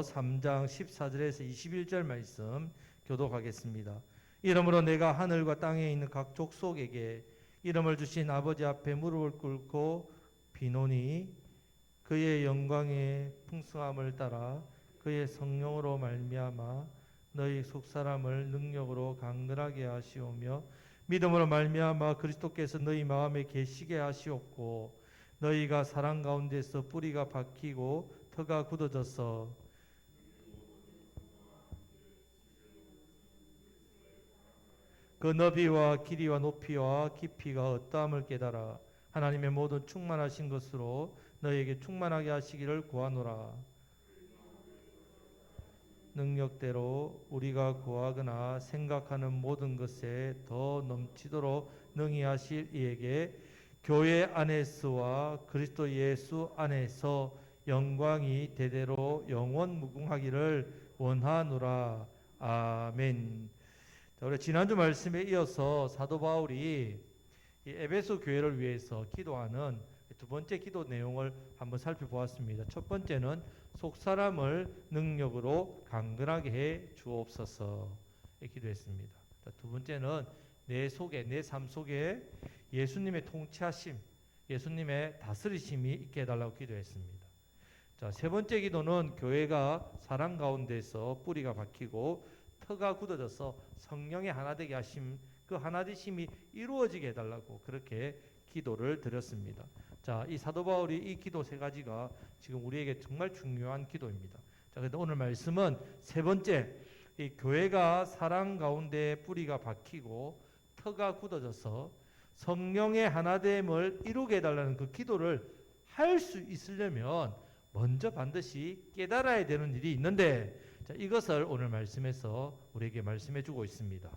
3장 14절에서 21절 말씀 교독하겠습니다. 이러므로 내가 하늘과 땅에 있는 각 족속에게 이름을 주신 아버지 앞에 무릎을 꿇고 비노니 그의 영광의 풍성함을 따라 그의 성령으로 말미암아 너희 속사람을 능력으로 강건하게 하시오며 믿음으로 말미암아 그리스도께서 너희 마음에 계시게 하시옵고 너희가 사랑 가운데서 뿌리가 박히고 터가 굳어져서 그 너비와 길이와 높이와 깊이가 어떠함을 깨달아 하나님의 모든 충만하신 것으로 너희에게 충만하게 하시기를 구하노라. 능력대로 우리가 구하거나 생각하는 모든 것에 더 넘치도록 능히 하실 이에게 교회 안에서와 그리스도 예수 안에서 영광이 대대로 영원 무궁하기를 원하노라. 아멘. 자, 우리 지난주 말씀에 이어서 사도 바울이 이 에베소 교회를 위해서 기도하는 두 번째 기도 내용을 한번 살펴보았습니다. 첫 번째는 속사람을 능력으로 강건하게 해 주옵소서 기도했습니다. 두 번째는 내 속에, 내 삶 속에 예수님의 통치하심, 예수님의 다스리심이 있게 해달라고 기도했습니다. 자, 세 번째 기도는 교회가 사랑 가운데서 뿌리가 박히고 터가 굳어져서 성령의 하나되게 하심, 그 하나되심이 이루어지게 해달라고 그렇게 기도를 드렸습니다. 자, 이 사도 바울이 이 기도 세 가지가 지금 우리에게 정말 중요한 기도입니다. 자, 그런데 오늘 말씀은 세 번째, 이 교회가 사랑 가운데 뿌리가 박히고 터가 굳어져서 성령의 하나됨을 이루게 해달라는 그 기도를 할 수 있으려면 먼저 반드시 깨달아야 되는 일이 있는데, 자, 이것을 오늘 말씀에서 우리에게 말씀해 주고 있습니다.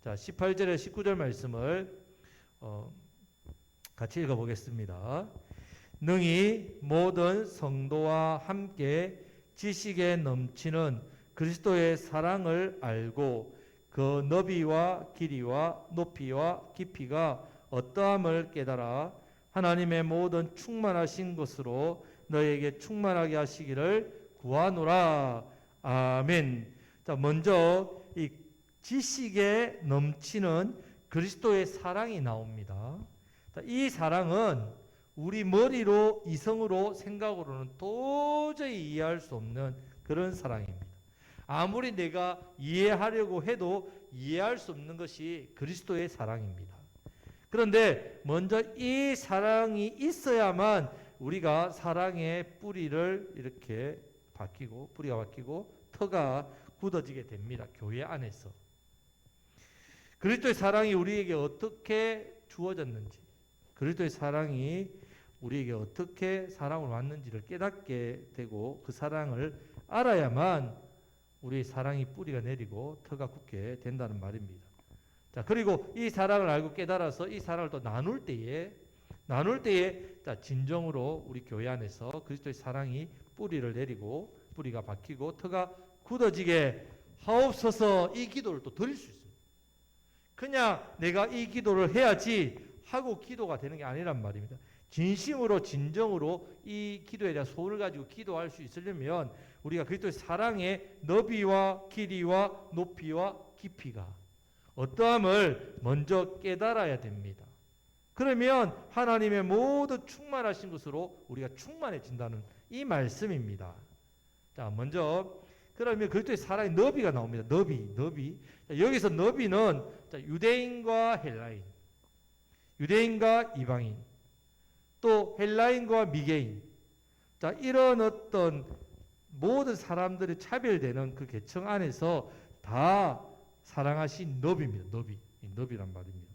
자, 18절에 19절 말씀을 같이 읽어보겠습니다. 능히 모든 성도와 함께 지식에 넘치는 그리스도의 사랑을 알고 그 너비와 길이와 높이와 깊이가 어떠함을 깨달아 하나님의 모든 충만하신 것으로 너에게 충만하게 하시기를 구하노라. 아멘. 자, 먼저 이 지식에 넘치는 그리스도의 사랑이 나옵니다. 자, 이 사랑은 우리 머리로, 이성으로, 생각으로는 도저히 이해할 수 없는 그런 사랑입니다. 아무리 내가 이해하려고 해도 이해할 수 없는 것이 그리스도의 사랑입니다. 그런데 먼저 이 사랑이 있어야만 우리가 사랑의 뿌리를 이렇게 박히고, 뿌리가 박히고 터가 굳어지게 됩니다. 교회 안에서. 그리스도의 사랑이 우리에게 어떻게 주어졌는지, 그리스도의 사랑이 우리에게 어떻게 사랑을 왔는지를 깨닫게 되고 그 사랑을 알아야만 우리의 사랑이 뿌리가 내리고 터가 굳게 된다는 말입니다. 자, 그리고 이 사랑을 알고 깨달아서 이 사랑을 또 나눌 때에 자, 진정으로 우리 교회 안에서 그리스도의 사랑이 뿌리를 내리고 뿌리가 박히고 터가 굳어지게 하옵소서, 이 기도를 또 드릴 수 있습니다. 그냥 내가 이 기도를 해야지 하고 기도가 되는 게 아니란 말입니다. 진심으로 진정으로 이 기도에 대한 소원을 가지고 기도할 수 있으려면 우리가 그리스도의 사랑의 너비와 길이와 높이와 깊이가 어떠함을 먼저 깨달아야 됩니다. 그러면 하나님의 모든 충만하신 것으로 우리가 충만해진다는 이 말씀입니다. 자, 먼저 그러면 그리스도의 사랑의 너비가 나옵니다. 너비. 자, 여기서 너비는 자, 유대인과 헬라인, 유대인과 이방인, 또 헬라인과 미개인, 자, 이런 어떤 모든 사람들이 차별되는 그 계층 안에서 다 사랑하신 너비입니다. 너비란 말입니다.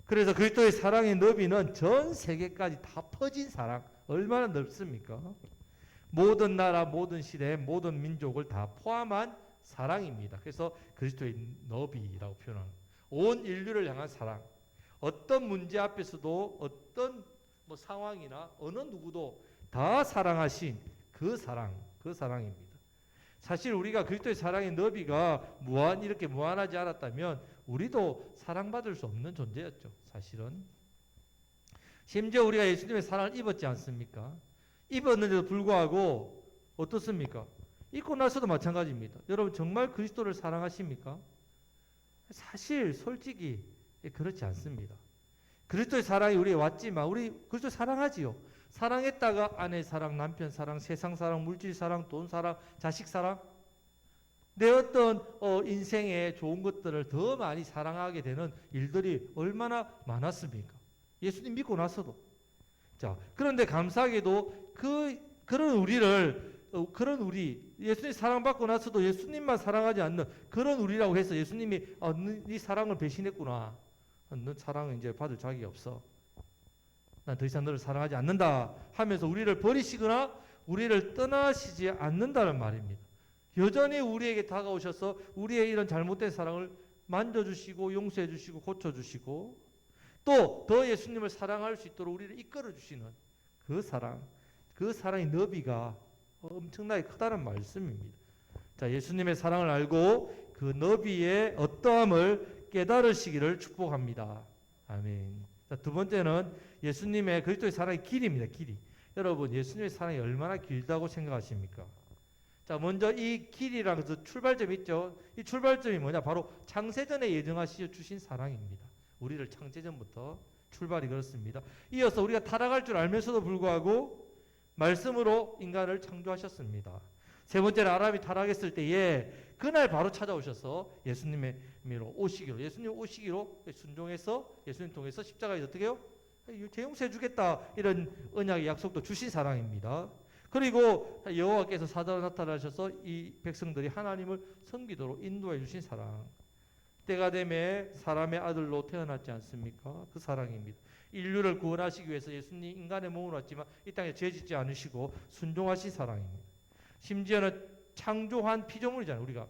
그래서 그리스도의 사랑의 너비는 전 세계까지 다 퍼진 사랑, 얼마나 넓습니까? 모든 나라, 모든 시대, 모든 민족을 다 포함한 사랑입니다. 그래서 그리스도의 너비라고 표현하는 온 인류를 향한 사랑. 어떤 문제 앞에서도 어떤 상황이나 어느 누구도 다 사랑하신 그 사랑입니다. 사실 우리가 그리스도의 사랑의 너비가 이렇게 무한하지 않았다면 우리도 사랑받을 수 없는 존재였죠. 사실은. 심지어 우리가 예수님의 사랑을 입었지 않습니까? 입었는데도 불구하고 어떻습니까? 잊고 나서도 마찬가지입니다. 여러분 정말 그리스도를 사랑하십니까? 사실 솔직히 그렇지 않습니다. 그리스도의 사랑이 우리에 왔지만 우리 그리스도 사랑하지요. 사랑했다가 아내 사랑, 남편 사랑, 세상 사랑, 물질 사랑, 돈 사랑, 자식 사랑, 내 어떤 인생의 좋은 것들을 더 많이 사랑하게 되는 일들이 얼마나 많았습니까? 예수님 믿고 나서도. 자, 그런데 감사하게도 그런 우리 예수님 사랑받고 나서도 예수님만 사랑하지 않는 그런 우리라고 해서 예수님이 네 사랑을 배신했구나. 너 사랑은 이제 받을 자격이 없어. 난 더 이상 너를 사랑하지 않는다 하면서 우리를 버리시거나 우리를 떠나시지 않는다는 말입니다. 여전히 우리에게 다가오셔서 우리의 이런 잘못된 사랑을 만져주시고 용서해주시고 고쳐주시고 또 더 예수님을 사랑할 수 있도록 우리를 이끌어주시는 그 사랑의 너비가 엄청나게 크다는 말씀입니다. 자, 예수님의 사랑을 알고 그 너비의 어떠함을 깨달으시기를 축복합니다. 아멘. 자, 두 번째는 예수님의 그리스도의 사랑의 길이입니다. 길이. 여러분 예수님의 사랑이 얼마나 길다고 생각하십니까? 자, 먼저 이 길이라는 그 출발점이 있죠. 이 출발점이 뭐냐? 바로 창세전에 예정하시어 주신 사랑입니다. 우리를 창세전부터 출발이 그렇습니다. 이어서 우리가 타락할 줄 알면서도 불구하고 말씀으로 인간을 창조하셨습니다. 세 번째는 아담이 타락했을 때에 그날 바로 찾아오셔서 예수님이 오시기로 순종해서 예수님 통해서 십자가에 어떻게 해요? 죄 용서해 주겠다 이런 언약의 약속도 주신 사랑입니다. 그리고 여호와께서 사자로 나타나셔서 이 백성들이 하나님을 섬기도록 인도해 주신 사랑. 때가 되매 사람의 아들로 태어났지 않습니까? 그 사랑입니다. 인류를 구원하시기 위해서 예수님 인간의 몸으로 왔지만 이 땅에 죄 짓지 않으시고 순종하신 사랑입니다. 심지어는 창조한 피조물이잖아요. 우리가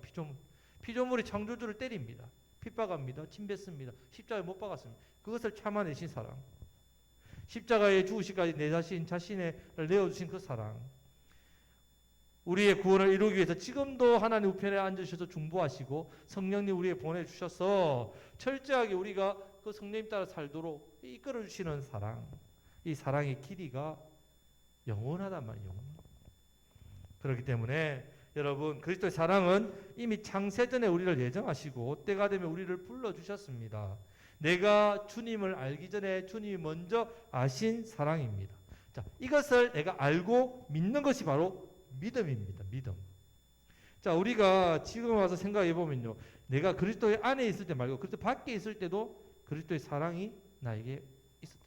피조물이 창조주를 때립니다. 핍박합니다. 침뱉습니다. 십자가에 못 박았습니다. 그것을 참아내신 사랑. 십자가에 죽으시기까지 내 자신을 내어주신 그 사랑. 우리의 구원을 이루기 위해서 지금도 하나님 우편에 앉으셔서 중보하시고 성령님 우리에 보내주셔서 철저하게 우리가 그 성령님 따라 살도록 이끌어주시는 사랑. 이 사랑의 길이가 영원하단 말이에요. 그렇기 때문에 여러분 그리스도의 사랑은 이미 창세전에 우리를 예정하시고 때가 되면 우리를 불러주셨습니다. 내가 주님을 알기 전에 주님이 먼저 아신 사랑입니다. 자, 이것을 내가 알고 믿는 것이 바로 믿음입니다. 믿음. 자, 우리가 지금 와서 생각해 보면요, 내가 그리스도의 안에 있을 때 말고 그리스도 밖에 있을 때도 그리스도의 사랑이 나에게 있었다.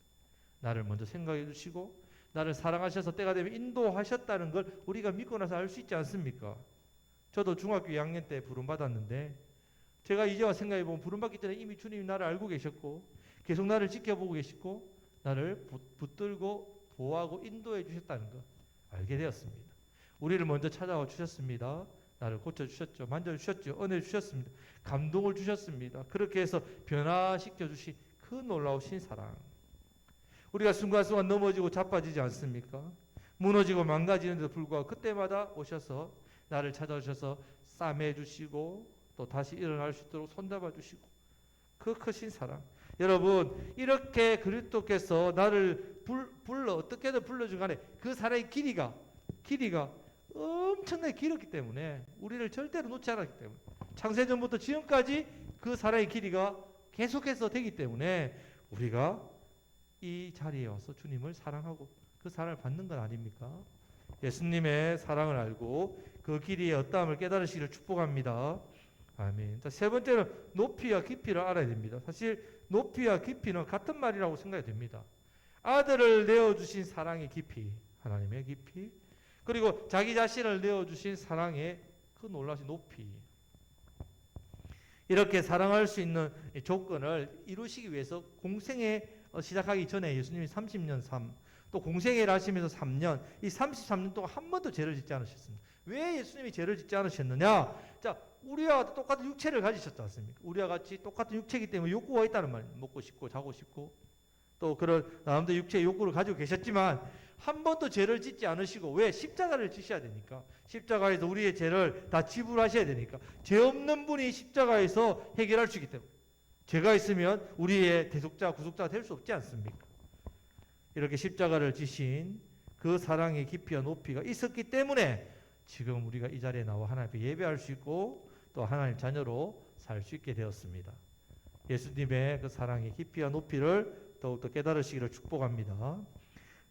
나를 먼저 생각해 주시고 나를 사랑하셔서 때가 되면 인도하셨다는 걸 우리가 믿고 나서 알 수 있지 않습니까? 저도 중학교 2학년 때 부름받았는데 제가 이제 와 생각해 보면 부름받기 전에 이미 주님이 나를 알고 계셨고 계속 나를 지켜보고 계시고 나를 붙들고 보호하고 인도해 주셨다는 거 알게 되었습니다. 우리를 먼저 찾아와 주셨습니다. 나를 고쳐주셨죠. 만져주셨죠. 은혜 주셨습니다. 감동을 주셨습니다. 그렇게 해서 변화시켜 주신 그 놀라우신 사랑. 우리가 순간순간 넘어지고 자빠지지 않습니까? 무너지고 망가지는데도 불구하고 그때마다 오셔서 나를 찾아오셔서 싸매주시고 또 다시 일어날 수 있도록 손잡아 주시고 그 크신 사랑. 여러분 이렇게 그리스도께서 나를 불러 어떻게든 불러준 간에 그 사랑의 길이가 엄청나게 길었기 때문에 우리를 절대로 놓지 않았기 때문에 창세전부터 지금까지 그 사랑의 길이가 계속해서 되기 때문에 우리가 이 자리에 와서 주님을 사랑하고 그 사랑을 받는 건 아닙니까? 예수님의 사랑을 알고 그 길이의 어떠함을 깨달으시기를 축복합니다. 아멘. 자, 세 번째는 높이와 깊이를 알아야 됩니다. 사실 높이와 깊이는 같은 말이라고 생각이 됩니다. 아들을 내어주신 사랑의 깊이, 하나님의 깊이, 그리고 자기 자신을 내어주신 사랑의 그 놀라신 높이. 이렇게 사랑할 수 있는 조건을 이루시기 위해서 공생에 시작하기 전에 예수님이 30년 삶, 또 공생애를 하시면서 3년, 이 33년 동안 한 번도 죄를 짓지 않으셨습니다. 왜 예수님이 죄를 짓지 않으셨느냐? 자, 우리와 똑같은 육체를 가지셨지 않습니까? 우리와 같이 똑같은 육체이기 때문에 욕구가 있다는 말이에요. 먹고 싶고 자고 싶고 또 그런 나름대로 육체의 욕구를 가지고 계셨지만 한 번도 죄를 짓지 않으시고 왜? 십자가를 지셔야 되니까. 십자가에서 우리의 죄를 다 지불하셔야 되니까. 죄 없는 분이 십자가에서 해결할 수 있기 때문에. 죄가 있으면 우리의 대속자, 구속자가 될 수 없지 않습니까? 이렇게 십자가를 지신 그 사랑의 깊이와 높이가 있었기 때문에 지금 우리가 이 자리에 나와 하나님 앞에 예배할 수 있고 또 하나님 자녀로 살 수 있게 되었습니다. 예수님의 그 사랑의 깊이와 높이를 더욱더 깨달으시기를 축복합니다.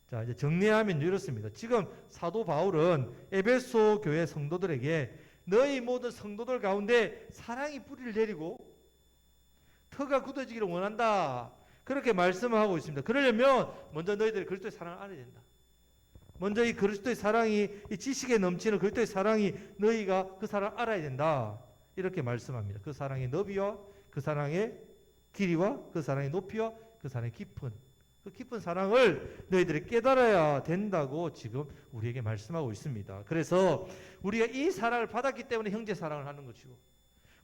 자, 이제 정리하면 이렇습니다. 지금 사도 바울은 에베소 교회 성도들에게 너희 모든 성도들 가운데 사랑이 뿌리를 내리고 터가 굳어지기를 원한다. 그렇게 말씀하고 있습니다. 그러려면 먼저 너희들이 그리스도의 사랑을 알아야 된다. 먼저 이 그리스도의 사랑이, 이 지식에 넘치는 그리스도의 사랑이 너희가 그 사랑을 알아야 된다. 이렇게 말씀합니다. 그 사랑의 너비와 그 사랑의 길이와 그 사랑의 높이와 그 사랑의 깊은, 그 깊은 사랑을 너희들이 깨달아야 된다고 지금 우리에게 말씀하고 있습니다. 그래서 우리가 이 사랑을 받았기 때문에 형제 사랑을 하는 것이고,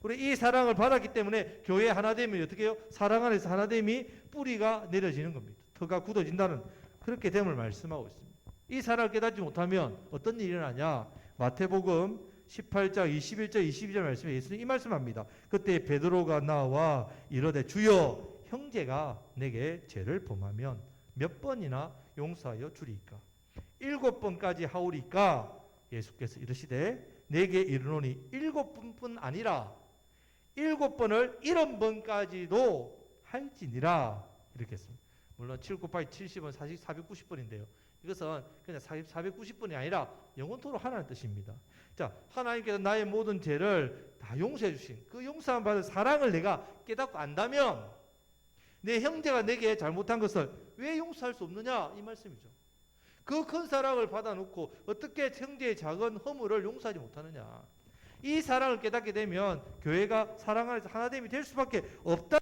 우리 이 사랑을 받았기 때문에 교회 하나됨이 어떻게 해요? 사랑 안에서 하나됨이 뿌리가 내려지는 겁니다. 터가 굳어진다는 그렇게 됨을 말씀하고 있습니다. 이 사랑을 깨닫지 못하면 어떤 일이 일어나냐? 마태복음 18장 21절 22절 말씀에 예수님이 이 말씀합니다. 그때 베드로가 나와 이르되 주여 형제가 내게 죄를 범하면 몇 번이나 용서하여 주리이까? 7번까지 하오리까? 예수께서 이르시되 내게 이르노니 7번뿐 아니라 7번을 70번까지도 할지니라. 이렇게 했습니다. 물론 7 곱하기 70은 490번인데요. 이것은 그냥 490번이 아니라 영원토록 하라는 뜻입니다. 자, 하나님께서 나의 모든 죄를 다 용서해 주신 그 용서함 받은 사랑을 내가 깨닫고 안다면 내 형제가 내게 잘못한 것을 왜 용서할 수 없느냐? 이 말씀이죠. 그 큰 사랑을 받아놓고 어떻게 형제의 작은 허물을 용서하지 못하느냐? 이 사랑을 깨닫게 되면 교회가 사랑 안에서 하나됨이 될 수밖에 없다.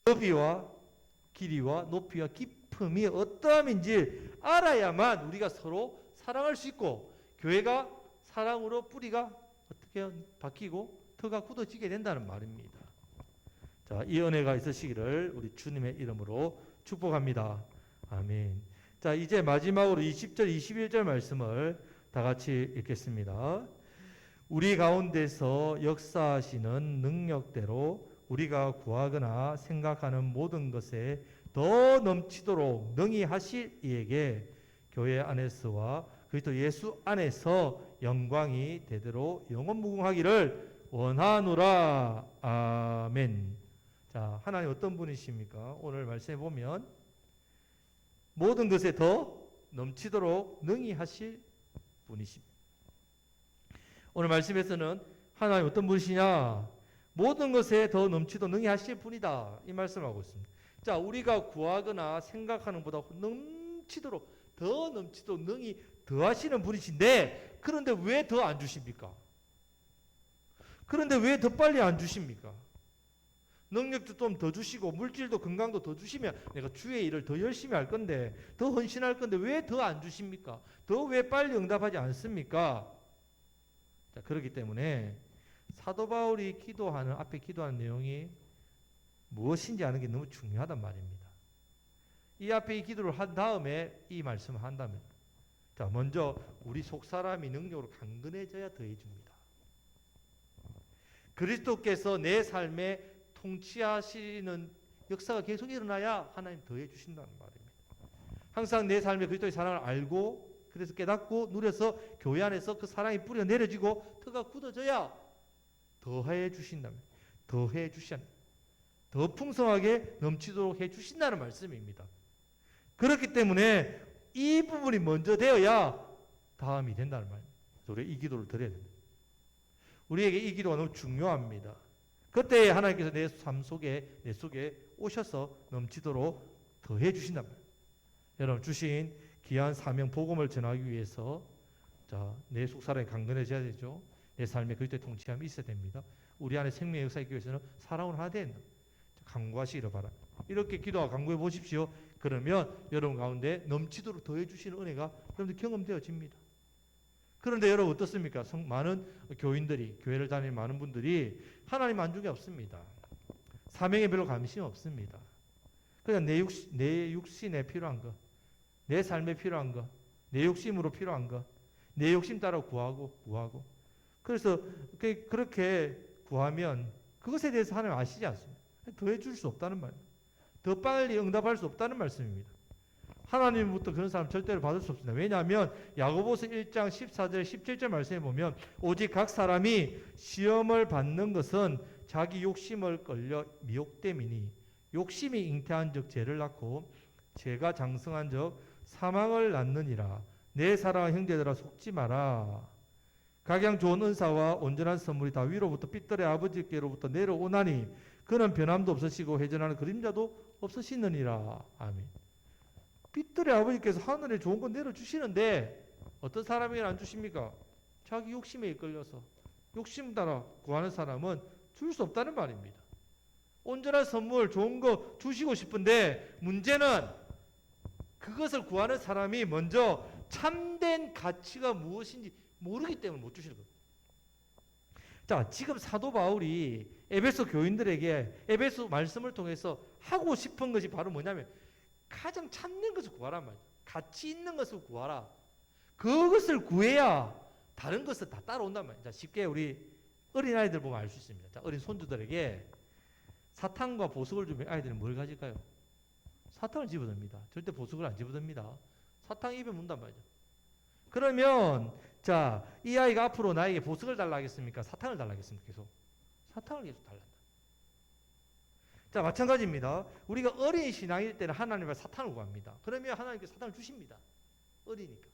너비와 길이와 높이와 깊음이 어떠함인지 알아야만 우리가 서로 사랑할 수 있고 교회가 사랑으로 뿌리가 어떻게 바뀌고 터가 굳어지게 된다는 말입니다. 자, 이 은혜가 있으시기를 우리 주님의 이름으로 축복합니다. 아멘. 자, 이제 마지막으로 20절 21절 말씀을 다 같이 읽겠습니다. 우리 가운데서 역사하시는 능력대로 우리가 구하거나 생각하는 모든 것에 더 넘치도록 능히 하실 이에게 교회 안에서와 그리스도 예수 안에서 영광이 되도록 영원무궁하기를 원하노라. 아멘. 자, 하나님 어떤 분이십니까? 오늘 말씀해 보면 모든 것에 더 넘치도록 능히 하실 분이십니다. 오늘 말씀에서는 하나님 어떤 분이시냐? 모든 것에 더 넘치도록 능히 하실 분이다. 이 말씀을 하고 있습니다. 자, 우리가 구하거나 생각하는 것보다 넘치도록 더 넘치도록 능히 더 하시는 분이신데 그런데 왜 더 안 주십니까? 그런데 왜 더 빨리 안 주십니까? 능력도 좀 더 주시고 물질도 건강도 더 주시면 내가 주의 일을 더 열심히 할 건데 더 헌신할 건데 왜 더 안 주십니까? 더 왜 빨리 응답하지 않습니까? 자, 그렇기 때문에 사도 바울이 기도하는 앞에 기도하는 내용이 무엇인지 아는 게 너무 중요하단 말입니다. 이 앞에 이 기도를 한 다음에 이 말씀을 한다면 자, 먼저 우리 속 사람이 능력으로 강건해져야 더해 줍니다. 그리스도께서 내 삶에 통치하시는 역사가 계속 일어나야 하나님 더해 주신다는 말입니다. 항상 내 삶에 그리스도의 사랑을 알고 그래서 깨닫고 누려서 교회 안에서 그 사랑이 뿌려 내려지고 터가 굳어져야 더해 주신다면 더해 주신다. 더 풍성하게 넘치도록 해 주신다는 말씀입니다. 그렇기 때문에 이 부분이 먼저 되어야 다음이 된다는 말입니다. 우리 이 기도를 드려야 됩니다. 우리에게 이 기도가 너무 중요합니다. 그때 하나님께서 내 삶 속에 내 속에 오셔서 넘치도록 더해 주신단 말이에요. 여러분 주신 귀한 사명 복음을 전하기 위해서 자, 내 속 사람이 강건해져야 되죠. 내 삶에 그리스도의 통치함이 있어야 됩니다. 우리 안에 생명의 역사가 있기 위해서는 사랑으로 하나 된다. 강구하시기를 바랍니다. 이렇게 기도하고 간구해 보십시오. 그러면 여러분 가운데 넘치도록 더해 주시는 은혜가 여러분들 경험되어집니다. 그런데 여러분 어떻습니까? 많은 교인들이, 교회를 다니는 많은 분들이 하나님 만족이 없습니다. 사명에 별로 관심이 없습니다. 그냥 내 육신에 필요한 거, 내 삶에 필요한 거, 내 욕심으로 필요한 거, 내 욕심 따라 구하고. 그래서 그렇게 구하면 그것에 대해서 하나님 아시지 않습니까? 더해 줄 수 없다는 말이에요. 더 빨리 응답할 수 없다는 말씀입니다. 하나님부터 그런 사람 절대로 받을 수 없습니다. 왜냐하면 야고보서 1장 14절 17절 말씀에 보면 오직 각 사람이 시험을 받는 것은 자기 욕심을 끌려 미혹됨이니 욕심이 잉태한 적 죄를 낳고 죄가 장성한 적 사망을 낳느니라. 내 사랑하는 형제들아 속지 마라. 각양 좋은 은사와 온전한 선물이 다 위로부터 빛들의 아버지께로부터 내려오나니 그는 변함도 없으시고 회전하는 그림자도 없으시느니라. 아멘. 빛들의 아버지께서 하늘에 좋은 건 내려주시는데 어떤 사람에게는 안 주십니까? 자기 욕심에 이끌려서 욕심 따라 구하는 사람은 줄 수 없다는 말입니다. 온전한 선물 좋은 거 주시고 싶은데 문제는 그것을 구하는 사람이 먼저 참된 가치가 무엇인지 모르기 때문에 못 주시는 겁니다. 자, 지금 사도 바울이 에베소 교인들에게 에베소 말씀을 통해서 하고 싶은 것이 바로 뭐냐면 가장 참된 것을 구하란 말이에요. 가치 있는 것을 구하라. 그것을 구해야 다른 것은 다 따라온단 말이에요. 자, 쉽게 우리 어린아이들 보면 알 수 있습니다. 자, 어린 손주들에게 사탕과 보석을 주면 아이들은 뭘 가질까요? 사탕을 집어듭니다. 절대 보석을 안 집어듭니다. 사탕 입에 문단 말이죠. 그러면 자, 이 아이가 앞으로 나에게 보석을 달라 하겠습니까? 사탕을 달라 하겠습니까? 계속 사탕을 계속 달란다. 자, 마찬가지입니다. 우리가 어린 신앙일 때는 하나님을 사탕을 구합니다. 그러면 하나님께서 사탕을 주십니다. 어리니까.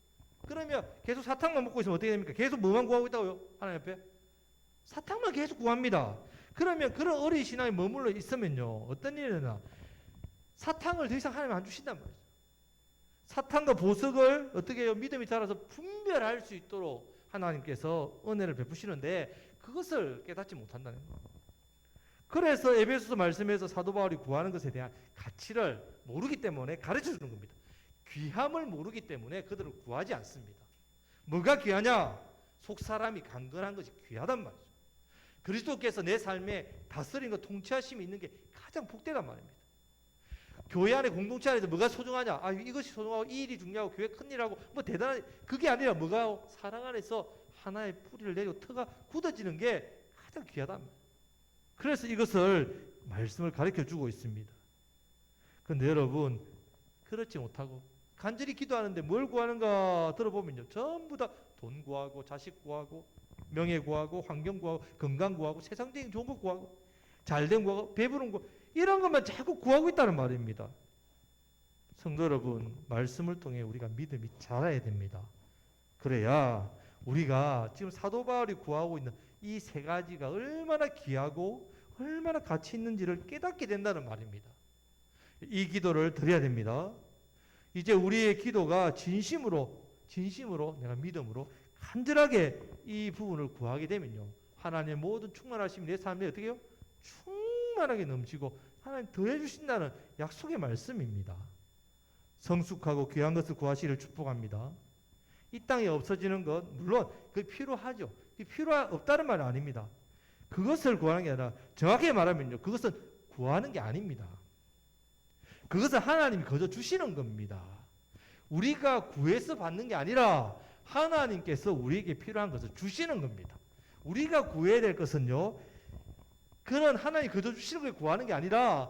그러면 계속 사탕만 먹고 있으면 어떻게 됩니까? 계속 뭐만 구하고 있다고요? 하나님 앞에? 사탕만 계속 구합니다. 그러면 그런 어린 신앙에 머물러 있으면요, 어떤 일이 일어나? 사탕을 더 이상 하나님 안 주신단 말이죠. 사탕과 보석을 어떻게 해요? 믿음이 자라서 분별할 수 있도록 하나님께서 은혜를 베푸시는데 그것을 깨닫지 못한다는 거예요. 그래서 에베소서 말씀에서 사도 바울이 구하는 것에 대한 가치를 모르기 때문에 가르쳐 주는 겁니다. 귀함을 모르기 때문에 그들을 구하지 않습니다. 뭐가 귀하냐? 속사람이 강건한 것이 귀하단 말이죠. 그리스도께서 내 삶에 다스림과 통치하심이 있는 게 가장 복되단 말입니다. 교회 안에 공동체 안에서 뭐가 소중하냐? 아, 이것이 소중하고 이 일이 중요하고 교회 큰일하고 뭐 대단한 그게 아니라 뭐가 사랑 안에서 하나의 뿌리를 내리고 터가 굳어지는 게 가장 귀하단 말이에요. 그래서 이것을 말씀을 가르쳐 주고 있습니다. 그런데 여러분 그렇지 못하고 간절히 기도하는데 뭘 구하는가 들어보면요, 전부 다 돈 구하고 자식 구하고 명예 구하고 환경 구하고 건강 구하고 세상적인 좋은 거 구하고 잘된 구하고 배부른 거 이런 것만 자꾸 구하고 있다는 말입니다. 성도 여러분, 말씀을 통해 우리가 믿음이 자라야 됩니다. 그래야 우리가 지금 사도 바울이 구하고 있는 이 세 가지가 얼마나 귀하고 얼마나 가치 있는지를 깨닫게 된다는 말입니다. 이 기도를 드려야 됩니다. 이제 우리의 기도가 진심으로 내가 믿음으로 간절하게 이 부분을 구하게 되면요, 하나님의 모든 충만하심이 내 삶에 어떻게 해요? 충만하게 넘치고 하나님 더해 주신다는 약속의 말씀입니다. 성숙하고 귀한 것을 구하시기를 축복합니다. 이 땅에 없어지는 것 물론 그 필요하죠. 필요 없다는 말은 아닙니다. 그것을 구하는 게 아니라 정확하게 말하면요, 그것은 구하는 게 아닙니다. 그것은 하나님이 거저 주시는 겁니다. 우리가 구해서 받는 게 아니라 하나님께서 우리에게 필요한 것을 주시는 겁니다. 우리가 구해야 될 것은요, 그는 하나님이 거저 주시는 걸 구하는 게 아니라